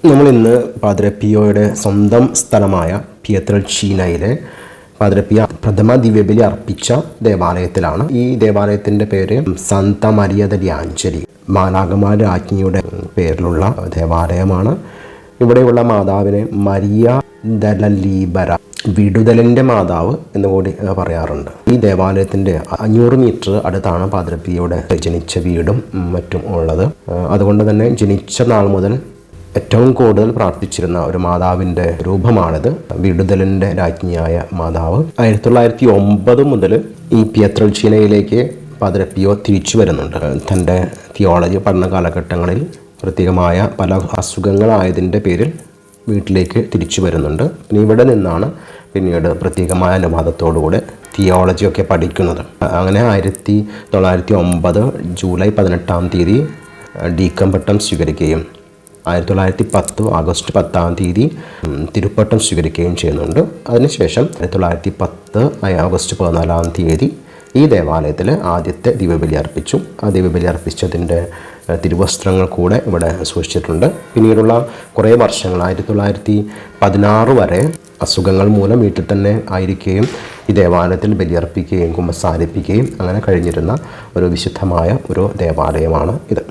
നമ്മൾ ഇന്ന് പാദ്രെ പിയോയുടെ സ്വന്തം സ്ഥലമായ പിയത്രൽചീനയിലെ പാദ്രെ പിയോ പ്രഥമ ദിവ്യബലി അർപ്പിച്ച ദേവാലയത്തിലാണ്. ഈ ദേവാലയത്തിൻ്റെ പേര് സാന്താ മരിയ ദെല്ലി ആഞ്ചലി, മാലാഖമാർ രാജ്ഞിയുടെ പേരിലുള്ള ദേവാലയമാണ്. ഇവിടെയുള്ള മാതാവിനെ മരിയ ദെല്ല ലീബര, വിടുതലിൻ്റെ മാതാവ് എന്ന് കൂടി പറയാറുണ്ട്. ഈ ദേവാലയത്തിൻ്റെ 500 മീറ്റർ അടുത്താണ് പാദ്രെ പിയോയുടെ ജനിച്ച വീടും മറ്റും ഉള്ളത്. അതുകൊണ്ട് തന്നെ ജനിച്ച നാൾ മുതൽ ഏറ്റവും കൂടുതൽ പ്രാർത്ഥിച്ചിരുന്ന ഒരു മാതാവിൻ്റെ രൂപമാണിത്, വിടുതലിൻ്റെ രാജ്ഞിയായ മാതാവ്. 1909 മുതൽ ഈ പിയത്രൽചീനയിലേക്ക് പാദ്രെ പിയോ തിരിച്ചു വരുന്നുണ്ട്. തൻ്റെ തിയോളജി പഠന കാലഘട്ടങ്ങളിൽ പ്രത്യേകമായ പല അസുഖങ്ങളായതിൻ്റെ പേരിൽ വീട്ടിലേക്ക് തിരിച്ചു വരുന്നുണ്ട്. പിന്നെ ഇവിടെ നിന്നാണ് പിന്നീട് പ്രത്യേകമായ അനുവാദത്തോടുകൂടെ തിയോളജിയൊക്കെ പഠിക്കുന്നത്. അങ്ങനെ 1909 ജൂലൈ 18 ഡീക്കം പട്ടം സ്വീകരിക്കുകയും 1910 ആഗസ്റ്റ് 10 തിരുപ്പട്ടം സ്വീകരിക്കുകയും ചെയ്യുന്നുണ്ട്. അതിനുശേഷം 1910 ആഗസ്റ്റ് 14 ഈ ദേവാലയത്തിൽ ആദ്യത്തെ ദിവ്യബലി അർപ്പിച്ചു. ആ ദിവ്യബലി അർപ്പിച്ചതിൻ്റെ തിരുവസ്ത്രങ്ങൾ കൂടെ ഇവിടെ സൂക്ഷിച്ചിട്ടുണ്ട്. പിന്നീടുള്ള കുറേ വർഷങ്ങൾ 1916 വരെ അസുഖങ്ങൾ മൂലം വീട്ടിൽ തന്നെ ആയിരിക്കുകയും ഈ ദേവാലയത്തിൽ ബലിയർപ്പിക്കുകയും കുമ്പസാരിപ്പിക്കുകയും അങ്ങനെ കഴിഞ്ഞിരുന്ന ഒരു വിശുദ്ധമായ ഒരു ദേവാലയമാണ് ഇത്.